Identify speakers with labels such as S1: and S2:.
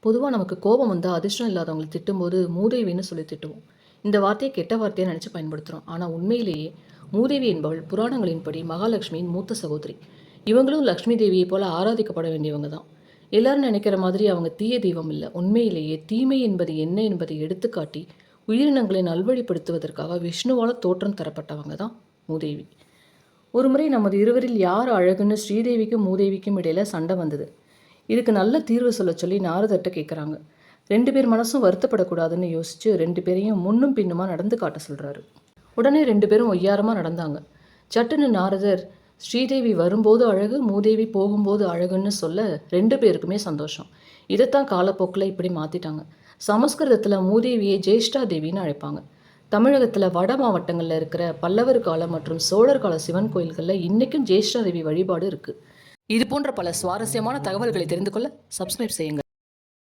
S1: பொதுவாக நமக்கு கோபம் வந்தால் அதிர்ஷ்டம் இல்லாதவங்களை திட்டும்போது மூதேவின்னு சொல்லி திட்டுவோம். இந்த வார்த்தையை கெட்ட வார்த்தையை நினச்சி பயன்படுத்துகிறோம். ஆனால் உண்மையிலேயே மூதேவி என்பவள் புராணங்களின்படி மகாலட்சுமியின் மூத்த சகோதரி. இவங்களும் லக்ஷ்மி தேவியை போல ஆராதிக்கப்பட வேண்டியவங்க தான். எல்லாரும் நினைக்கிற மாதிரி அவங்க தீய தெய்வம் இல்லை. உண்மையிலேயே தீமை என்பது என்ன என்பதை எடுத்துக்காட்டி உயிரினங்களை நல்வழிப்படுத்துவதற்காக விஷ்ணுவால் தோற்றம் தரப்பட்டவங்க தான் மூதேவி. ஒருமுறை நமது இருவரில் யார் அழகுன்னு ஸ்ரீதேவிக்கும் மூதேவிக்கும் இடையில சண்டை வந்தது. இதுக்கு நல்ல தீர்வு சொல்ல சொல்லி நாரதர்கிட்ட கேட்குறாங்க. 2 பேர் மனசும் வருத்தப்படக்கூடாதுன்னு யோசிச்சு 2 பேரையும் முன்னும் பின்னுமா நடந்து காட்ட சொல்கிறாரு. உடனே 2 பேரும் ஒய்யாரமாக நடந்தாங்க. சட்டுன்னு நாரதர் ஸ்ரீதேவி வரும்போது அழகு, மூதேவி போகும்போது அழகுன்னு சொல்ல 2 பேருக்குமே சந்தோஷம். இதைத்தான் காலப்போக்கில் இப்படி மாற்றிட்டாங்க. சமஸ்கிருதத்தில் மூதேவியை ஜேஷ்டா தேவின்னு அழைப்பாங்க. தமிழகத்தில் வட மாவட்டங்களில் இருக்கிற பல்லவர் கால மற்றும் சோழர் கால சிவன் கோயில்களில் இன்றைக்கும் ஜேஷ்டா தேவி வழிபாடு இருக்குது. இது போன்ற பல சுவாரஸ்யமான தகவல்களை தெரிந்து கொள்ள சப்ஸ்கிரைப் செய்யுங்கள்.